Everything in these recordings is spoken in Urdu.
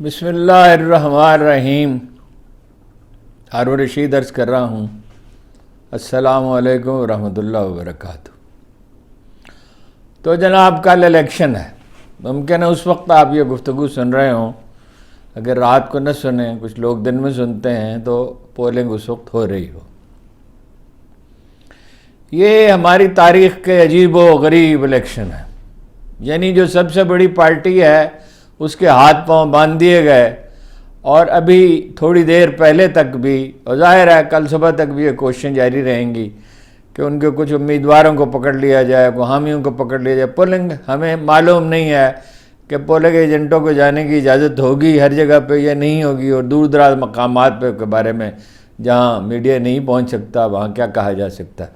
بسم اللہ الرحمن الرحیم. ہارون رشید عرض کر رہا ہوں. السلام علیکم ورحمۃ اللہ وبرکاتہ. تو جناب کل الیکشن ہے. ممکن ہے اس وقت آپ یہ گفتگو سن رہے ہوں. اگر رات کو نہ سنیں، کچھ لوگ دن میں سنتے ہیں، تو پولنگ اس وقت ہو رہی ہو. یہ ہماری تاریخ کے عجیب و غریب الیکشن ہے. یعنی جو سب سے بڑی پارٹی ہے اس کے ہاتھ پاؤں باندھ دیے گئے، اور ابھی تھوڑی دیر پہلے تک بھی، اور ظاہر ہے کل صبح تک بھی یہ کوششیں جاری رہیں گی کہ ان کے کچھ امیدواروں کو پکڑ لیا جائے، کوئی حامیوں کو پکڑ لیا جائے. پولنگ ہمیں معلوم نہیں ہے کہ پولنگ ایجنٹوں کو جانے کی اجازت ہوگی ہر جگہ پہ یا نہیں ہوگی، اور دور دراز مقامات پہ کے بارے میں جہاں میڈیا نہیں پہنچ سکتا وہاں کیا کہا جا سکتا ہے.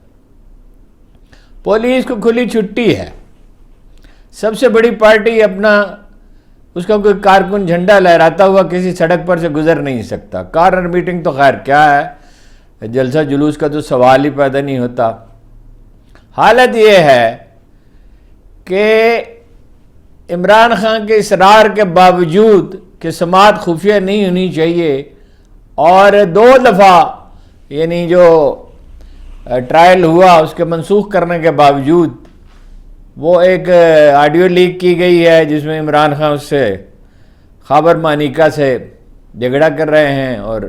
پولیس کو کھلی چھٹی ہے. سب سے بڑی پارٹی اپنا، اس کا کوئی کارکن جھنڈا لہراتا ہوا کسی سڑک پر سے گزر نہیں سکتا. کارنر میٹنگ تو خیر کیا ہے، جلسہ جلوس کا تو سوال ہی پیدا نہیں ہوتا. حالت یہ ہے کہ عمران خان کے اصرار کے باوجود کہ سماعت خفیہ نہیں ہونی چاہیے، اور 2 دفعہ یعنی جو ٹرائل ہوا اس کے منسوخ کرنے کے باوجود، وہ ایک آڈیو لیک کی گئی ہے جس میں عمران خان اس سے خابر مانیکا سے جھگڑا کر رہے ہیں، اور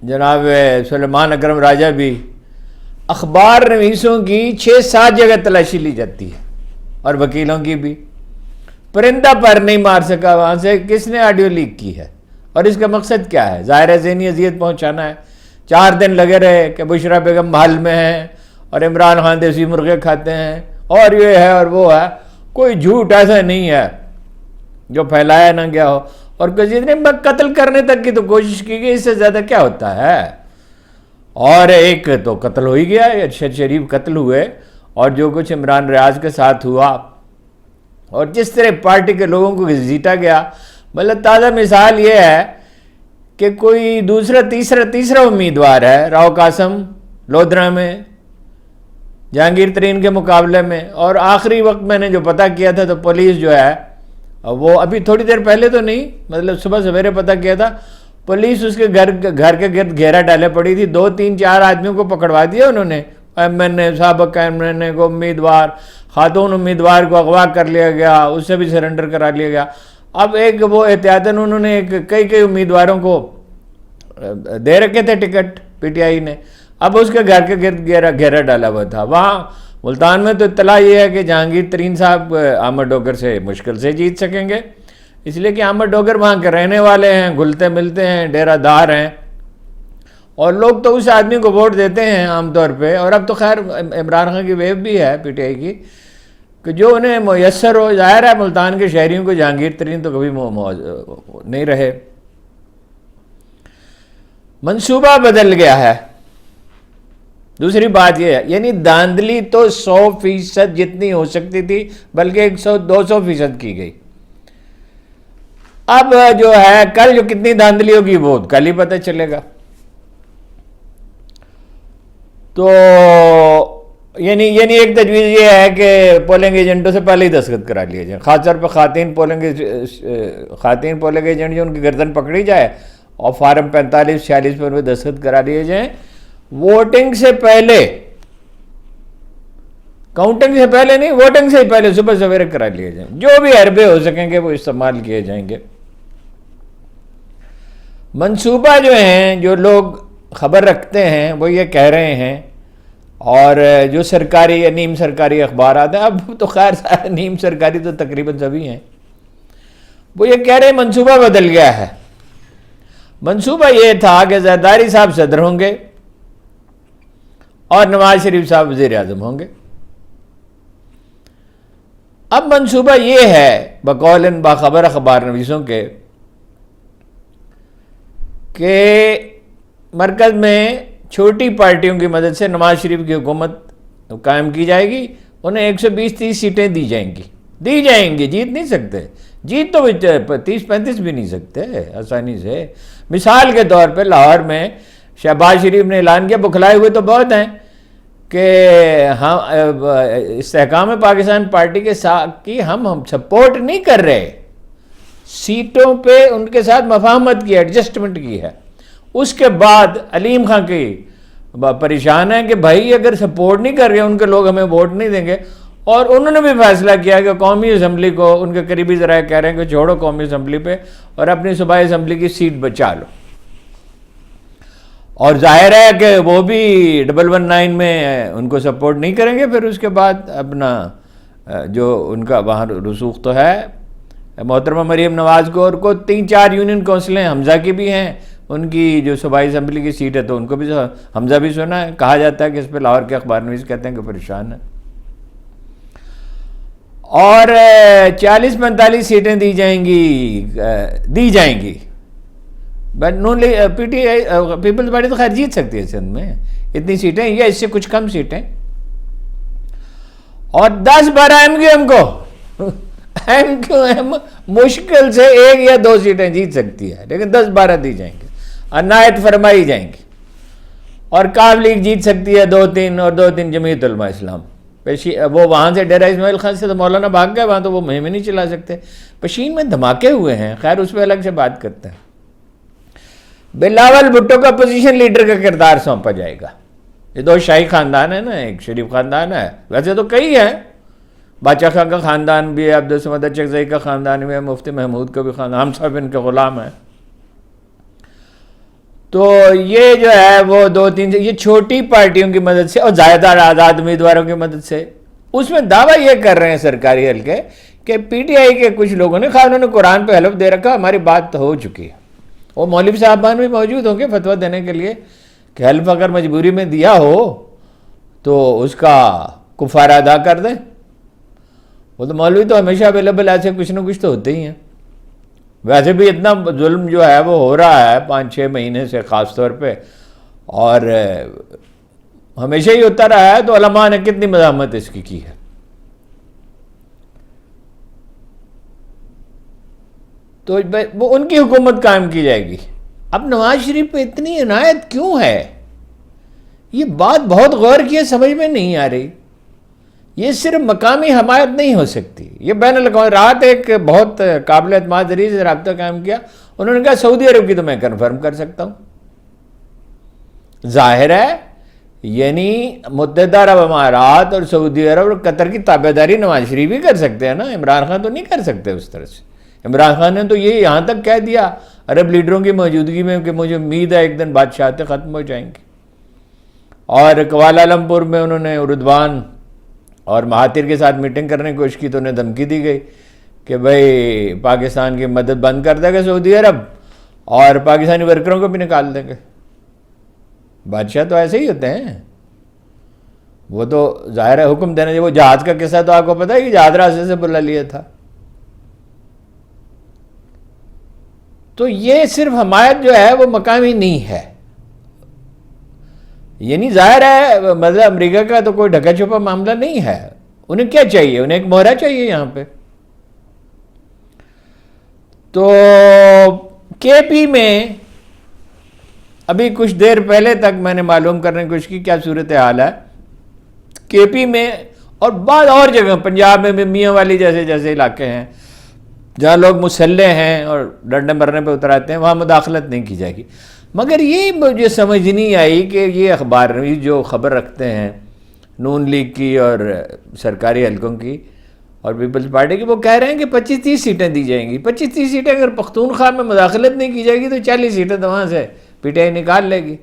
جناب سلیمان اکرم راجہ بھی. اخبار نویسوں کی 6-7 جگہ تلاشی لی جاتی ہے، اور وکیلوں کی بھی. پرندہ پر نہیں مار سکا وہاں سے. کس نے آڈیو لیک کی ہے، اور اس کا مقصد کیا ہے؟ ظاہر ہے ذہنی اذیت پہنچانا ہے. 4 دن لگے رہے کہ بشرا بیگم محل میں ہیں اور عمران خان دیسی مرغے کھاتے ہیں، اور یہ ہے اور وہ ہے. کوئی جھوٹ ایسا نہیں ہے جو پھیلایا نہ گیا ہو. اور کسی نے قتل کرنے تک کی تو کوشش کی گئی، اس سے زیادہ کیا ہوتا ہے. اور ایک تو قتل ہو ہی گیا، ارشد شریف قتل ہوئے، اور جو کچھ عمران ریاض کے ساتھ ہوا، اور جس طرح پارٹی کے لوگوں کو گھسیٹا گیا. مطلب تازہ مثال یہ ہے کہ کوئی تیسرا امیدوار ہے، راؤ قاسم لودھرا میں جہانگیر ترین کے مقابلے میں. اور آخری وقت میں نے جو پتہ کیا تھا تو پولیس جو ہے وہ ابھی تھوڑی دیر پہلے تو نہیں، مطلب صبح سویرے پتہ کیا تھا، پولیس اس کے گھر کے گرد گھیرا ڈالے پڑی تھی. 2-3-4 آدمیوں کو پکڑوا دیا انہوں نے. ایم این اے، سابق ایم این اے کو، امیدوار، خاتون امیدوار کو اغوا کر لیا گیا، اس سے بھی سرنڈر کرا لیا گیا. اب ایک وہ احتیاطاً انہوں نے کئی امیدواروں کو دے رکھے تھے ٹکٹ پی ٹی آئی نے. اب اس کے گھر کے گرد گھیرا ڈالا ہوا تھا. وہاں ملتان میں تو اطلاع یہ ہے کہ جہانگیر ترین صاحب احمد ڈوگر سے مشکل سے جیت سکیں گے، اس لیے کہ احمد ڈوگر وہاں کے رہنے والے ہیں، گھلتے ملتے ہیں، ڈیرہ دار ہیں، اور لوگ تو اس آدمی کو ووٹ دیتے ہیں عام طور پہ. اور اب تو خیر عمران خان کی ویو بھی ہے پی ٹی آئی کی کہ جو انہیں میسر ہو. ظاہر ہے ملتان کے شہریوں کو جہانگیر ترین تو کبھی نہیں رہے. منصوبہ بدل گیا ہے. دوسری بات یہ ہے، یعنی دھاندلی تو 100% جتنی ہو سکتی تھی بلکہ 100-200% کی گئی. اب جو ہے کل جو کتنی دھاندلی ہوگی وہ کل ہی پتہ چلے گا. تو یعنی ایک تجویز یہ ہے کہ پولنگ ایجنٹوں سے پہلے ہی دستخط کرا لیے جائیں، خاص طور پہ خواتین پولنگ ایجنٹ جو ان کی گردن پکڑی جائے اور فارم 45-46 پر دستخط کرا لیے جائیں. ووٹنگ سے پہلے، کاؤنٹنگ سے پہلے نہیں، ووٹنگ سے ہی پہلے صبح سویرے کرا لیے جائیں. جو بھی حربے ہو سکیں گے وہ استعمال کیے جائیں گے. منصوبہ جو ہیں، جو لوگ خبر رکھتے ہیں وہ یہ کہہ رہے ہیں، اور جو سرکاری یا نیم سرکاری اخبارات ہیں، اب تو خیر نیم سرکاری تو تقریباً سبھی ہیں، وہ یہ کہہ رہے ہیں منصوبہ بدل گیا ہے. منصوبہ یہ تھا کہ زرداری صاحب صدر ہوں گے اور نواز شریف صاحب وزیر اعظم ہوں گے. اب منصوبہ یہ ہے بقول ان باخبر اخبار نویسوں کے کہ مرکز میں چھوٹی پارٹیوں کی مدد سے نواز شریف کی حکومت قائم کی جائے گی. انہیں 120-30 سیٹیں دی جائیں گی. جیت نہیں سکتے، جیت تو 30-35 بھی نہیں سکتے آسانی سے. مثال کے طور پہ لاہور میں شہباز شریف نے اعلان کیا، بکھلائے ہوئے تو بہت ہیں کہ ہم استحکام پاکستان پارٹی کے ساتھ کی ہم سپورٹ نہیں کر رہے، سیٹوں پہ ان کے ساتھ مفاہمت کی، ایڈجسٹمنٹ کی ہے. اس کے بعد علیم خان کی پریشان ہیں کہ بھائی اگر سپورٹ نہیں کر رہے ان کے لوگ ہمیں ووٹ نہیں دیں گے. اور انہوں نے بھی فیصلہ کیا کہ قومی اسمبلی کو، ان کے قریبی ذرائع کہہ رہے ہیں کہ چھوڑو قومی اسمبلی پہ اور اپنی صوبائی اسمبلی کی سیٹ بچا لو. اور ظاہر ہے کہ وہ بھی 119 میں ان کو سپورٹ نہیں کریں گے. پھر اس کے بعد اپنا جو ان کا وہاں رسوخ تو ہے محترمہ مریم نواز کو، اور کو 3-4 یونین کونسلیں حمزہ کی بھی ہیں، ان کی جو صوبائی اسمبلی کی سیٹ ہے تو ان کو بھی حمزہ بھی سنا ہے. کہا جاتا ہے کہ اس پہ لاہور کے اخبار نویس کہتے ہیں کہ پریشان ہے. اور 40-45 سیٹیں دی جائیں گی. But P T I Peoples Party تو خیر جیت سکتی ہے سندھ میں اتنی سیٹیں، یا اس سے کچھ کم سیٹیں. اور 10-12 ایم کیو ایم کو ایم کیو ایم مشکل سے 1 یا 2 سیٹیں جیت سکتی ہے، لیکن 10-12 دی جائیں گی، عنایت فرمائی جائیں گی. اور کاف لیگ جیت سکتی ہے 2-3، اور 2-3 جمعیت علماء اسلام. وہ وہاں سے ڈیرہ اسماعیل خان سے تو مولانا بھاگ گئے، وہاں تو وہ مہم نہیں چلا سکتے. پشین میں دھماکے ہوئے ہیں، خیر اس پہ الگ سے بات کرتے ہیں. بلاول بھٹو کا اپوزیشن لیڈر کا کردار سونپا جائے گا. یہ 2 شاہی خاندان ہے نا، ایک شریف خاندان ہے، ویسے تو کئی ہیں، باچا خان کا خاندان بھی ہے، عبدالصمد اچکزئی کا خاندان بھی ہے، مفتی محمود کا بھی خاندان، ہم سب ان کے غلام ہیں. تو یہ جو ہے وہ 2-3 یہ چھوٹی پارٹیوں کی مدد سے اور زائدہ آزاد امیدواروں کی مدد سے، اس میں دعویٰ یہ کر رہے ہیں سرکاری حلقے کہ پی ٹی آئی کے کچھ لوگوں نے، خواہ انہوں نے قرآن پہ حلف دے رکھا، ہماری بات تو ہو چکی ہے. وہ مولوی صاحبان بھی موجود ہوں گے فتویٰ دینے کے لیے کہ حلف اگر مجبوری میں دیا ہو تو اس کا کفارہ ادا کر دیں. وہ تو مولوی تو ہمیشہ اویلیبل، ایسے کچھ نہ کچھ تو ہوتے ہی ہیں. ویسے بھی اتنا ظلم جو ہے وہ ہو رہا ہے 5-6 مہینے سے خاص طور پہ، اور ہمیشہ ہی ہوتا رہا ہے، تو علماء نے کتنی مزاحمت اس کی ہے. تو وہ ان کی حکومت قائم کی جائے گی. اب نواز شریف پہ اتنی عنایت کیوں ہے؟ یہ بات بہت غور کیے سمجھ میں نہیں آ رہی. یہ صرف مقامی حمایت نہیں ہو سکتی، یہ بین الاقوامی. رات ایک بہت قابل اعتماد ذریعے سے رابطہ قائم کیا، انہوں نے کہا سعودی عرب کی تو میں کنفرم کر سکتا ہوں. ظاہر ہے یعنی متحدہ عرب امارات اور سعودی عرب اور قطر کی تابعداری نواز شریف ہی کر سکتے ہیں نا، عمران خان تو نہیں کر سکتے اس طرح سے. عمران خان نے تو یہ یہاں تک کہہ دیا عرب لیڈروں کی موجودگی میں کہ مجھے امید ہے ایک دن بادشاہتیں ختم ہو جائیں گی. اور کوالالمپور میں انہوں نے اردوان اور مہاتیر کے ساتھ میٹنگ کرنے کی کوشش کی تو انہیں دھمکی دی گئی کہ بھائی پاکستان کی مدد بند کر دے گا سعودی عرب اور پاکستانی ورکروں کو بھی نکال دیں گے. بادشاہ تو ایسے ہی ہوتے ہیں، وہ تو ظاہر ہے حکم دینا. وہ جہاز کا قصہ تو آپ کو پتہ ہے کہ جہاز راستے سے بلا لیا تھا. تو یہ صرف حمایت جو ہے وہ مقامی نہیں ہے، یعنی ظاہر ہے مطلب امریکہ کا تو کوئی ڈھکا چھپا معاملہ نہیں ہے. انہیں کیا چاہیے؟ انہیں ایک مہرہ چاہیے یہاں پہ. تو کے پی میں ابھی کچھ دیر پہلے تک میں نے معلوم کرنے کی کوشش کی کیا صورتحال ہے کے پی میں، اور بعض اور جگہ پنجاب میں بھی میاں والی جیسے علاقے ہیں جہاں لوگ مسلح ہیں اور ڈرنے مرنے پہ اتر آتے ہیں، وہاں مداخلت نہیں کی جائے گی. مگر یہ مجھے سمجھ نہیں آئی کہ یہ اخبار نویس جو خبر رکھتے ہیں نون لیگ کی اور سرکاری حلقوں کی اور پیپلز پارٹی کی، وہ کہہ رہے ہیں کہ 25-30 سیٹیں دی جائیں گی. 25-30 سیٹیں اگر پختونخوا میں مداخلت نہیں کی جائے گی تو 40 سیٹیں تو وہاں سے پی ٹی آئی نکال لے گی.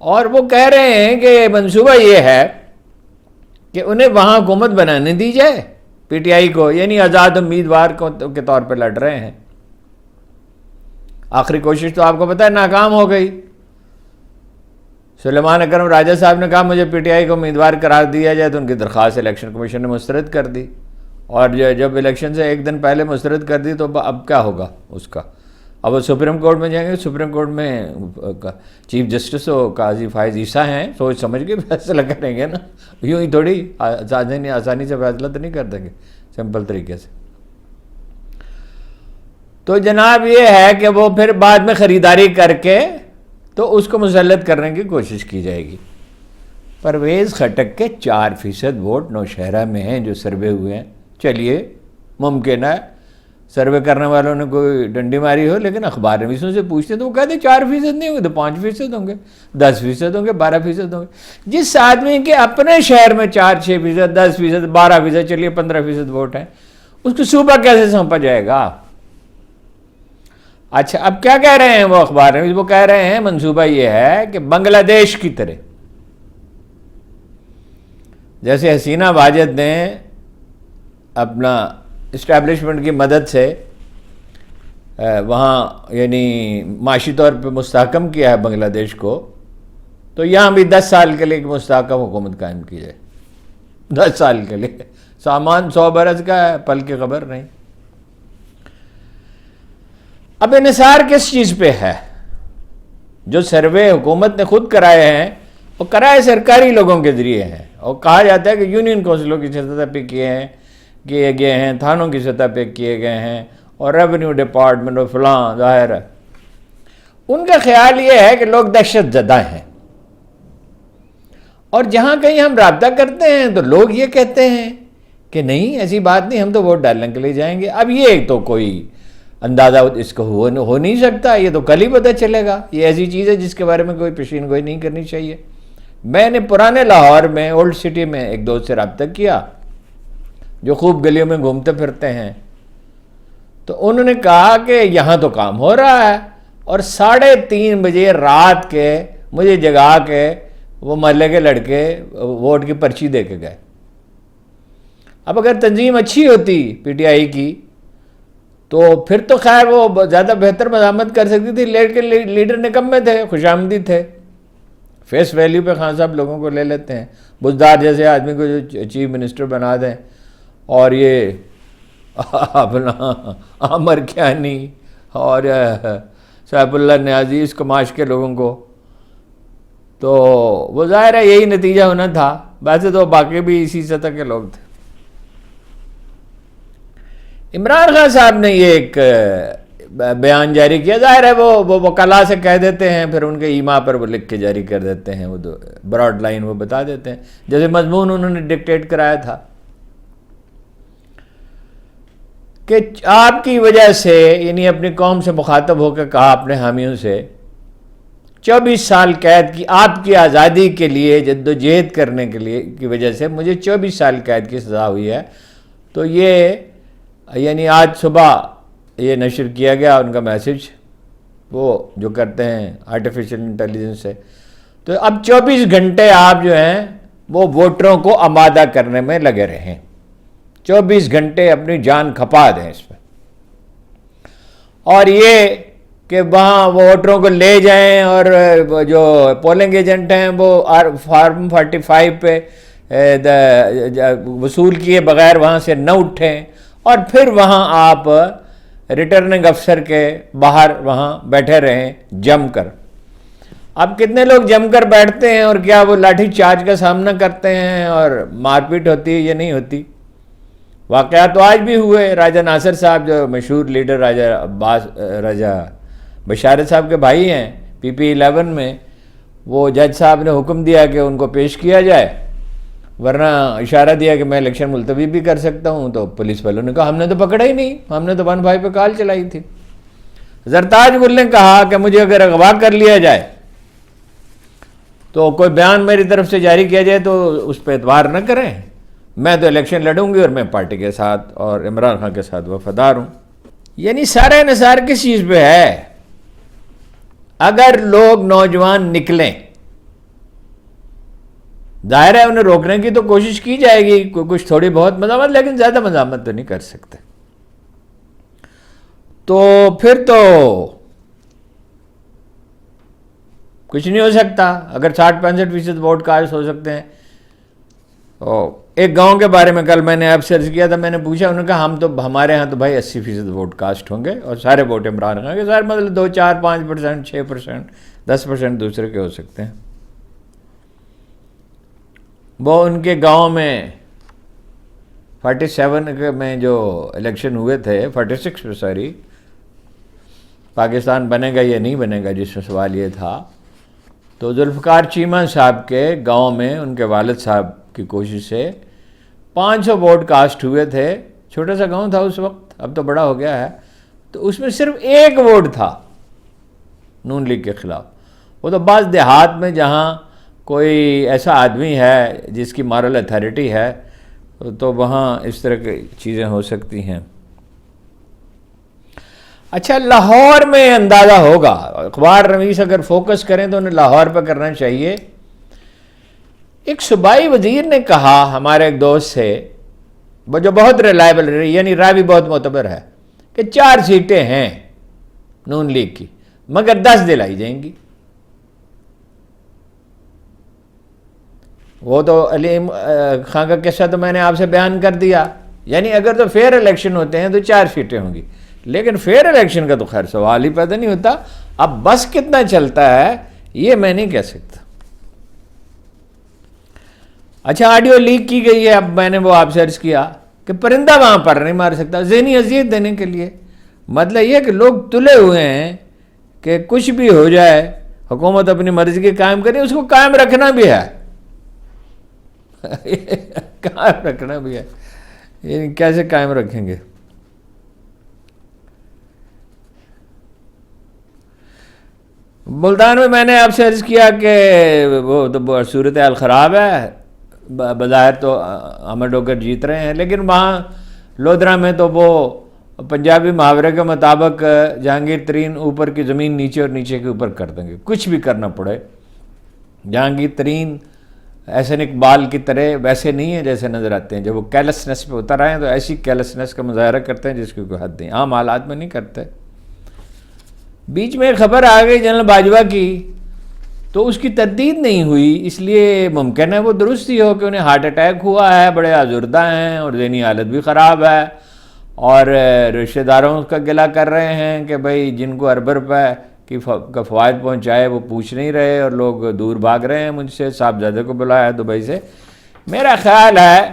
اور وہ کہہ رہے ہیں کہ منصوبہ یہ ہے کہ انہیں وہاں حکومت بنانے دی جائے پی ٹی آئی کو، یعنی آزاد امیدوار کے طور پہ لڑ رہے ہیں. آخری کوشش تو آپ کو پتہ ہے ناکام ہو گئی. سلیمان اکرم راجہ صاحب نے کہا مجھے پی ٹی آئی کو امیدوار قرار دیا جائے، تو ان کی درخواست الیکشن کمیشن نے مسترد کر دی. اور جب الیکشن سے ایک دن پہلے مسترد کر دی تو اب کیا ہوگا اس کا؟ اب وہ سپریم کورٹ میں جائیں گے. سپریم کورٹ میں چیف جسٹس و قاضی فائز عیسیٰ ہیں، سوچ سمجھ کے فیصلہ کریں گے نا، یوں ہی تھوڑی آسانی سے فیصلہ تو نہیں کر دیں گے سمپل طریقے سے. تو جناب یہ ہے کہ وہ پھر بعد میں خریداری کر کے تو اس کو مسلط کرنے کی کوشش کی جائے گی. پرویز خٹک کے 4% ووٹ نوشہرہ میں ہیں جو سروے ہوئے ہیں. چلیے ممکن ہے سروے کرنے والوں نے کوئی ڈنڈی ماری ہو، لیکن اخبار نویسوں سے پوچھتے تو وہ کہتے 4% نہیں ہوں گے تو 5% ہوں گے، 10% ہوں گے، 12% ہوں گے. جس آدمی کے اپنے شہر میں 4-6%، 10%، 12%، چلیے 15% ووٹ ہیں، اس کو صوبہ کیسے سونپا جائے گا؟ اچھا اب کیا کہہ رہے ہیں وہ اخبار نویس؟ وہ کہہ رہے ہیں منصوبہ یہ ہے کہ بنگلہ دیش کی طرح جیسے حسینہ واجد نے اپنا اسٹیبلشمنٹ کی مدد سے وہاں یعنی معاشی طور پہ مستحکم کیا ہے بنگلہ دیش کو، تو یہاں بھی 10 سال کے لیے ایک مستحکم حکومت قائم کی جائے. 10 سال کے لیے سامان 100 برس کا ہے، پل کی خبر نہیں. اب انحصار کس چیز پہ ہے؟ جو سروے حکومت نے خود کرائے ہیں وہ کرائے سرکاری لوگوں کے ذریعے ہیں، اور کہا جاتا ہے کہ یونین کونسلوں کی سطح پہ کیے گئے ہیں، تھانوں کی سطح پہ کیے گئے ہیں، اور ریونیو ڈپارٹمنٹ اور فلاں. ظاہر ہے ان کا خیال یہ ہے کہ لوگ دہشت زدہ ہیں، اور جہاں کہیں ہم رابطہ کرتے ہیں تو لوگ یہ کہتے ہیں کہ نہیں ایسی بات نہیں، ہم تو ووٹ ڈالنے کے لیے جائیں گے. اب یہ تو کوئی اندازہ اس کو ہو نہیں سکتا، یہ تو کل ہی پتہ چلے گا. یہ ایسی چیز ہے جس کے بارے میں کوئی پیشین گوئی نہیں کرنی چاہیے. میں نے پرانے لاہور میں اولڈ سٹی میں ایک دوست سے رابطہ کیا جو خوب گلیوں میں گھومتے پھرتے ہیں، تو انہوں نے کہا کہ یہاں تو کام ہو رہا ہے، اور 3:30 بجے رات کے مجھے جگا کے وہ محلے کے لڑکے ووٹ کی پرچی دے کے گئے. اب اگر تنظیم اچھی ہوتی پی ٹی آئی کی تو پھر تو خیر وہ زیادہ بہتر مزاحمت کر سکتی تھی، لیکن لیڈر نکمے تھے، خوش آمدید تھے. فیس ویلیو پہ خان صاحب لوگوں کو لے لیتے ہیں. بزدار جیسے آدمی کو جو چیف منسٹر بنا دیں، اور یہ اپنا عامر کیانی اور سیف اللہ نیازی اس کماش کے لوگوں کو، تو وہ ظاہر ہے یہی نتیجہ ہونا تھا. ویسے تو باقی بھی اسی سطح کے لوگ تھے. عمران خان صاحب نے یہ ایک بیان جاری کیا. ظاہر ہے وہ وکلا سے کہہ دیتے ہیں، پھر ان کے ایما پر وہ لکھ کے جاری کر دیتے ہیں، وہ براڈ لائن وہ بتا دیتے ہیں جیسے مضمون انہوں نے ڈکٹیٹ کرایا تھا کہ آپ کی وجہ سے، یعنی اپنی قوم سے مخاطب ہو کے کہا اپنے حامیوں سے، 24 سال قید کی آپ کی آزادی کے لیے جد و جہد کرنے کے لیے کی وجہ سے مجھے 24 سال قید کی سزا ہوئی ہے. تو یہ یعنی آج صبح یہ نشر کیا گیا ان کا میسج، وہ جو کرتے ہیں آرٹیفیشل انٹیلیجنس سے. تو اب 24 گھنٹے آپ جو ہیں وہ ووٹروں کو آمادہ کرنے میں لگے رہیں، 24 گھنٹے اپنی جان کھپا دیں اس میں، اور یہ کہ وہاں ووٹروں کو لے جائیں اور جو پولنگ ایجنٹ ہیں وہ فارم 45 پہ وصول کیے بغیر وہاں سے نہ اٹھیں، اور پھر وہاں آپ ریٹرننگ افسر کے باہر وہاں بیٹھے رہیں جم کر. اب کتنے لوگ جم کر بیٹھتے ہیں، اور کیا وہ لاٹھی چارج کا سامنا کرتے ہیں اور مار پیٹ ہوتی ہے یا نہیں ہوتی؟ واقعات تو آج بھی ہوئے. راجہ ناصر صاحب جو مشہور لیڈر راجہ بشارت صاحب کے بھائی ہیں PP11 میں، وہ جج صاحب نے حکم دیا کہ ان کو پیش کیا جائے، ورنہ اشارہ دیا کہ میں الیکشن ملتوی بھی کر سکتا ہوں. تو پولیس والوں نے کہا ہم نے تو پکڑا ہی نہیں، ہم نے تو 1-5 پہ کال چلائی تھی. زرتاج گل نے کہا کہ مجھے اگر اغوا کر لیا جائے تو کوئی بیان میری طرف سے جاری کیا جائے تو اس پہ اعتبار نہ کریں، میں تو الیکشن لڑوں گی اور میں پارٹی کے ساتھ اور عمران خان کے ساتھ وفادار ہوں. یعنی سارا انحصار کس چیز پہ ہے؟ اگر لوگ نوجوان نکلیں، ظاہر ہے انہیں روکنے کی تو کوشش کی جائے گی، کچھ تھوڑی بہت مزاحمت، لیکن زیادہ مزاحمت تو نہیں کر سکتے. تو پھر تو کچھ نہیں ہو سکتا. اگر 60-65% ووٹ کاسٹ ہو سکتے ہیں. ایک گاؤں کے بارے میں کل میں نے آپ سے عرض کیا تھا، میں نے پوچھا، انہوں نے کہا ہمارے ہاں تو بھائی 80% ووٹ کاسٹ ہوں گے اور سارے ووٹ عمران خان کے، سارے مطلب 2-4-5%، 6%، 10% دوسرے کے ہو سکتے ہیں. وہ ان کے گاؤں میں 47 میں جو الیکشن ہوئے تھے، 46 میں سوری، پاکستان بنے گا یا نہیں بنے گا جس میں سوال یہ تھا، تو ذوالفقار چیمہ صاحب کے گاؤں میں ان کے والد صاحب کی کوشش سے 500 ووٹ کاسٹ ہوئے تھے. چھوٹا سا گاؤں تھا اس وقت, اب تو بڑا ہو گیا ہے. تو اس میں صرف 1 ووٹ تھا نون لیگ کے خلاف. وہ تو بعض دیہات میں جہاں کوئی ایسا آدمی ہے جس کی مارل اتھارٹی ہے تو وہاں اس طرح کی چیزیں ہو سکتی ہیں. اچھا, لاہور میں اندازہ ہوگا, اخبار نویس اگر فوکس کریں تو انہیں لاہور پہ کرنا چاہیے. ایک صوبائی وزیر نے کہا ہمارے ایک دوست سے, وہ جو بہت ریلائبل رہی, یعنی رائے بھی بہت معتبر ہے, کہ 4 سیٹیں ہیں نون لیگ کی مگر 10 دلائی جائیں گی. وہ تو علیم خان کا قصہ تو میں نے آپ سے بیان کر دیا. یعنی اگر تو فیئر الیکشن ہوتے ہیں تو 4 سیٹیں ہوں گی, لیکن فیئر الیکشن کا تو خیر سوال ہی پیدا نہیں ہوتا. اب بس کتنا چلتا ہے یہ میں نہیں کہہ سکتا. اچھا, آڈیو لیک کی گئی ہے. اب میں نے وہ آپ سے عرض کیا کہ پرندہ وہاں پر نہیں مار سکتا, ذہنی اذیت دینے کے لیے. مطلب یہ کہ لوگ تلے ہوئے ہیں کہ کچھ بھی ہو جائے, حکومت اپنی مرضی کی قائم کرے, اس کو قائم رکھنا بھی ہے. قائم رکھنا بھی ہے, یعنی کیسے قائم رکھیں گے؟ ملتان میں نے آپ سے عرض کیا کہ وہ تو صورتحال خراب ہے. بظاہر تو احمد ڈوگر جیت رہے ہیں, لیکن وہاں لودھرا میں تو وہ پنجابی محاورے کے مطابق جہانگیر ترین اوپر کی زمین نیچے اور نیچے کے اوپر کر دیں گے, کچھ بھی کرنا پڑے. جہانگیر ترین احسن اقبال کی طرح ویسے نہیں ہیں جیسے نظر آتے ہیں. جب وہ کیلسنس پہ اتر آئے ہیں تو ایسی کیلسنس کا مظاہرہ کرتے ہیں جس کی کوئی حد نہیں, عام حالات میں نہیں کرتے. بیچ میں ایک خبر آ گئی جنرل باجوہ کی, تو اس کی تردید نہیں ہوئی, اس لیے ممکن ہے وہ درست ہی ہو کہ انہیں ہارٹ اٹیک ہوا ہے, بڑے آزردہ ہیں اور ذہنی حالت بھی خراب ہے, اور رشتہ داروں کا گلہ کر رہے ہیں کہ بھائی جن کو ارب روپے کا فوائد پہنچائے وہ پوچھ نہیں رہے, اور لوگ دور بھاگ رہے ہیں مجھ سے. صاحبزادے کو بلایا دبئی سے. میرا خیال ہے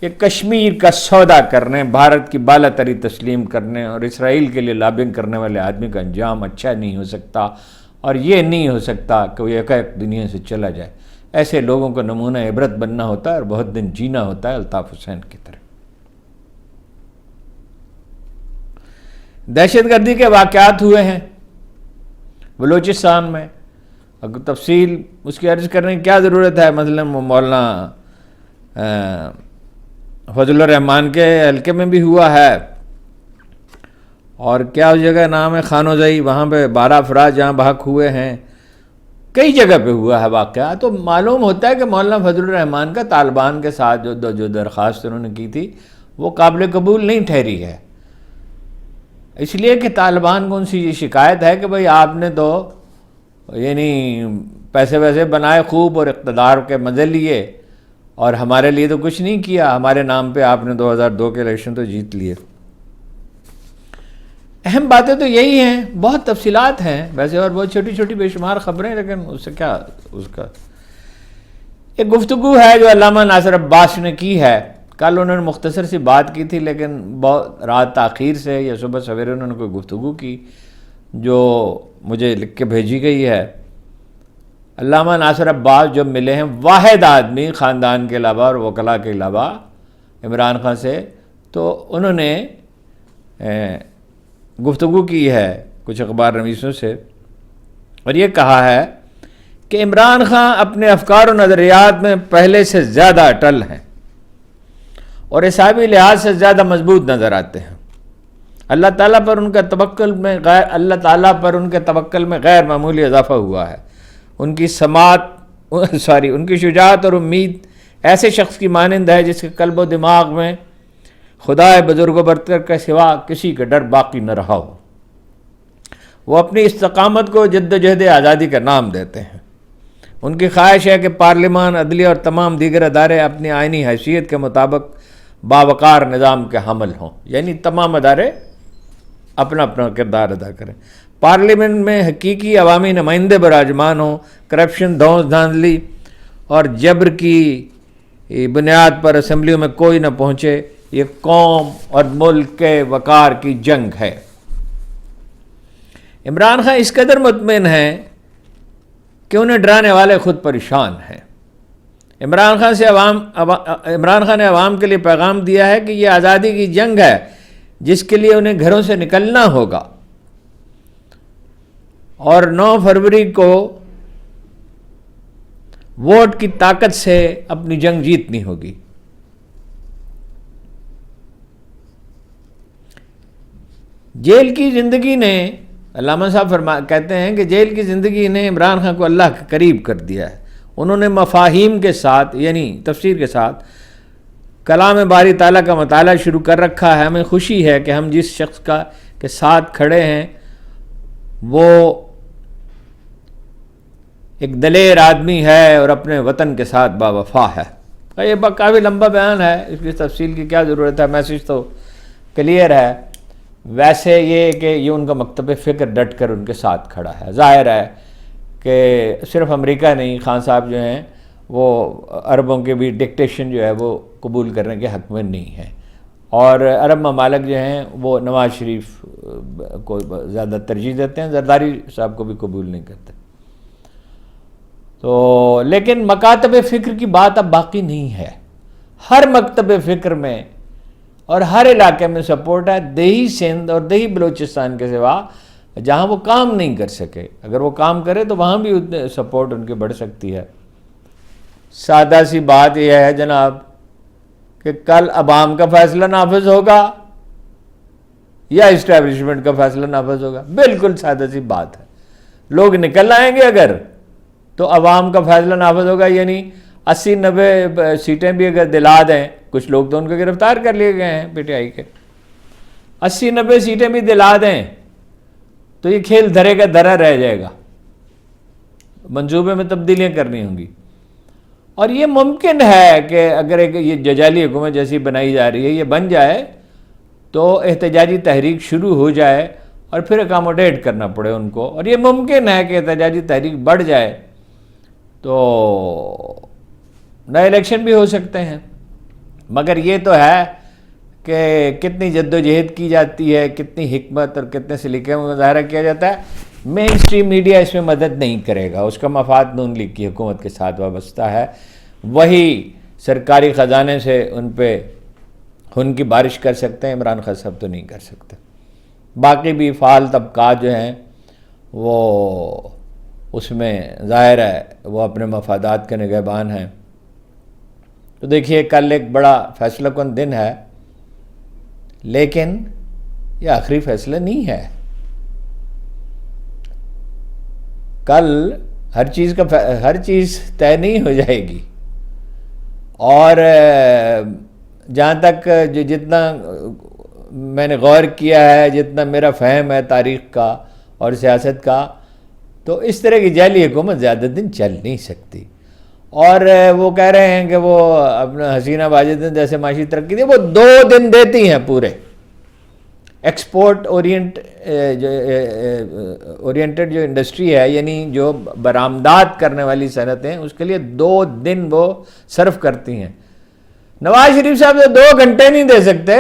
کہ کشمیر کا سودا کرنے, بھارت کی بالا تری تسلیم کرنے اور اسرائیل کے لیے لابنگ کرنے والے آدمی کا انجام اچھا نہیں ہو سکتا, اور یہ نہیں ہو سکتا کہ وہ ایک دنیا سے چلا جائے. ایسے لوگوں کو نمونہ عبرت بننا ہوتا ہے اور بہت دن جینا ہوتا ہے, الطاف حسین کی طرح. دہشت گردی کے واقعات ہوئے ہیں بلوچستان میں, اگر تفصیل اس کی عرض کرنے کی کیا ضرورت ہے. مثلا مولانا فضل الرحمان کے حلقے میں بھی ہوا ہے, اور کیا اس جگہ نام ہے خانوزئی, وہاں پہ 12 افراد جہاں بحق ہوئے ہیں. کئی جگہ پہ ہوا ہے واقعہ. تو معلوم ہوتا ہے کہ مولانا فضل الرحمان کا طالبان کے ساتھ جو درخواست انہوں نے کی تھی وہ قابل قبول نہیں ٹھہری ہے, اس لیے کہ طالبان کو ان سے یہ شکایت ہے کہ بھئی آپ نے تو یعنی پیسے ویسے بنائے خوب اور اقتدار کے مزے لیے, اور ہمارے لیے تو کچھ نہیں کیا. ہمارے نام پہ آپ نے 2002 کے الیکشن تو جیت لیے. اہم باتیں تو یہی ہیں, بہت تفصیلات ہیں ویسے اور بہت چھوٹی چھوٹی بے شمار خبریں, لیکن اس سے کیا, اس کا ایک گفتگو ہے جو علامہ ناصر عباس نے کی ہے. کل انہوں نے مختصر سی بات کی تھی, لیکن بہت رات تاخیر سے یا صبح سویرے انہوں نے کوئی گفتگو کی جو مجھے لکھ کے بھیجی گئی ہے. علامہ ناصر عباس جو ملے ہیں واحد آدمی خاندان کے علاوہ اور وکلاء کے علاوہ عمران خان سے, تو انہوں نے گفتگو کی ہے کچھ اخبار نویسوں سے, اور یہ کہا ہے کہ عمران خان اپنے افکار و نظریات میں پہلے سے زیادہ اٹل ہیں اور حسابی لحاظ سے زیادہ مضبوط نظر آتے ہیں. اللہ تعالیٰ پر ان کے توکل میں غیر معمولی اضافہ ہوا ہے. ان کی ان کی شجاعت اور امید ایسے شخص کی مانند ہے جس کے قلب و دماغ میں خدا بزرگ و برتر کے سوا کسی کا ڈر باقی نہ رہا ہو. وہ اپنی استقامت کو جد و جہد آزادی کا نام دیتے ہیں. ان کی خواہش ہے کہ پارلیمان, عدلیہ اور تمام دیگر ادارے اپنی آئینی حیثیت کے مطابق باوقار نظام کے حامل ہوں, یعنی تمام ادارے اپنا اپنا کردار ادا کریں. پارلیمنٹ میں حقیقی عوامی نمائندے براجمان ہوں, کرپشن, دھونس دھاندلی اور جبر کی بنیاد پر اسمبلیوں میں کوئی نہ پہنچے. یہ قوم اور ملک کے وقار کی جنگ ہے. عمران خان اس قدر مطمئن ہیں کہ انہیں ڈرانے والے خود پریشان ہیں۔ عمران خان نے عوام کے لیے پیغام دیا ہے کہ یہ آزادی کی جنگ ہے جس کے لیے انہیں گھروں سے نکلنا ہوگا، اور 9 فروری کو ووٹ کی طاقت سے اپنی جنگ جیتنی ہوگی۔ جیل کی زندگی نے، علامہ صاحب کہتے ہیں کہ جیل کی زندگی نے عمران خان کو اللہ کے قریب کر دیا ہے۔ انہوں نے مفاہیم کے ساتھ، یعنی تفسیر کے ساتھ، کلام باری تعالیٰ کا مطالعہ شروع کر رکھا ہے۔ ہمیں خوشی ہے کہ ہم جس شخص کے ساتھ کھڑے ہیں وہ ایک دلیر آدمی ہے اور اپنے وطن کے ساتھ باوفا ہے۔ یہ کافی لمبا بیان ہے، اس کی تفصیل کی کیا ضرورت ہے، میسج تو کلیئر ہے۔ ویسے یہ کہ یہ ان کا مکتب فکر ڈٹ کر ان کے ساتھ کھڑا ہے۔ ظاہر ہے کہ صرف امریکہ نہیں، خان صاحب جو ہیں وہ عربوں کے بھی ڈکٹیشن جو ہے وہ قبول کرنے کے حق میں نہیں ہیں، اور عرب ممالک جو ہیں وہ نواز شریف کو زیادہ ترجیح دیتے ہیں، زرداری صاحب کو بھی قبول نہیں کرتے۔ تو لیکن مکاتب فکر کی بات اب باقی نہیں ہے۔ ہر مکتب فکر میں اور ہر علاقے میں سپورٹ ہے، دیہی سندھ اور دیہی بلوچستان کے سوا جہاں وہ کام نہیں کر سکے۔ اگر وہ کام کرے تو وہاں بھی سپورٹ ان کی بڑھ سکتی ہے۔ سادہ سی بات یہ ہے جناب کہ کل عوام کا فیصلہ نافذ ہوگا یا اسٹیبلشمنٹ کا فیصلہ نافذ ہوگا، بالکل سادہ سی بات ہے۔ لوگ نکل آئیں گے اگر، تو عوام کا فیصلہ نافذ ہوگا، یعنی 80-90 سیٹیں بھی اگر دلا دیں، کچھ لوگ تو ان کو گرفتار کر لیے گئے ہیں پی ٹی آئی کے، 80-90 سیٹیں بھی دلا دیں تو یہ کھیل دھرے کا دھرا رہ جائے گا، منصوبے میں تبدیلیاں کرنی ہوں گی۔ اور یہ ممکن ہے کہ اگر ایک یہ ججالی حکومت جیسی بنائی جا رہی ہے یہ بن جائے تو احتجاجی تحریک شروع ہو جائے اور پھر اکاموڈیٹ کرنا پڑے ان کو، اور یہ ممکن ہے کہ احتجاجی تحریک بڑھ جائے تو نئے الیکشن بھی ہو سکتے ہیں۔ مگر یہ تو ہے کہ کتنی جد و جہد کی جاتی ہے، کتنی حکمت اور کتنے سلیقے میں مظاہرہ کیا جاتا ہے، مین اسٹریم میڈیا اس میں مدد نہیں کرے گا، اس کا مفاد نون لیگ کی حکومت کے ساتھ وابستہ ہے۔ وہی سرکاری خزانے سے ان پہ خون کی بارش کر سکتے ہیں، عمران خان صاحب تو نہیں کر سکتے۔ باقی بھی فعال طبقات جو ہیں وہ اس میں ظاہر ہے وہ اپنے مفادات کے نگہبان ہیں۔ تو دیکھیے کل ایک بڑا فیصلہ کن دن ہے، لیکن یہ آخری فیصلہ نہیں ہے۔ کل ہر چیز طے نہیں ہو جائے گی، اور جہاں تک جتنا میں نے غور کیا ہے، جتنا میرا فہم ہے تاریخ کا اور سیاست کا، تو اس طرح کی جعلی حکومت زیادہ دن چل نہیں سکتی۔ اور وہ کہہ رہے ہیں کہ وہ اپنا حسینہ واجد جیسے معاشی ترقی دی، وہ 2 دن دیتی ہیں پورے۔ ایکسپورٹ اورینٹڈ جو انڈسٹری ہے، یعنی جو برآمدات کرنے والی صنعتیں ہیں، اس کے لیے 2 دن وہ صرف کرتی ہیں۔ نواز شریف صاحب سے 2 گھنٹے نہیں دے سکتے،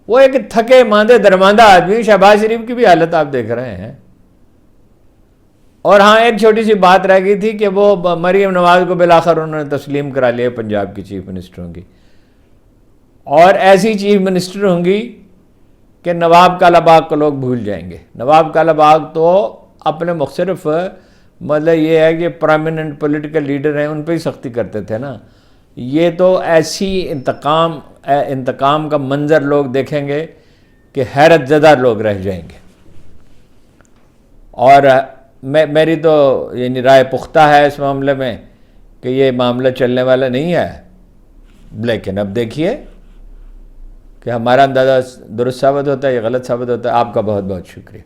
وہ ایک تھکے ماندے درماندہ آدمی۔ شہباز شریف کی بھی حالت آپ دیکھ رہے ہیں۔ اور ہاں ایک چھوٹی سی بات رہ گئی تھی کہ وہ مریم نواز کو بالآخر انہوں نے تسلیم کرا لیا پنجاب کی چیف منسٹر ہوں گی، اور ایسی چیف منسٹر ہوں گی کہ نواب کالا باغ کو لوگ بھول جائیں گے۔ نواب کالا باغ تو اپنے مختلف مطلب یہ ہے کہ پرامیننٹ پولیٹیکل لیڈر ہیں، ان پہ ہی سختی کرتے تھے نا۔ یہ تو ایسی انتقام کا منظر لوگ دیکھیں گے کہ حیرت زدہ لوگ رہ جائیں گے۔ اور میری تو یعنی رائے پختہ ہے اس معاملے میں کہ یہ معاملہ چلنے والا نہیں ہے، لیکن اب دیکھیے کہ ہمارا اندازہ درست ثابت ہوتا ہے یا غلط ثابت ہوتا ہے۔ آپ کا بہت بہت شکریہ۔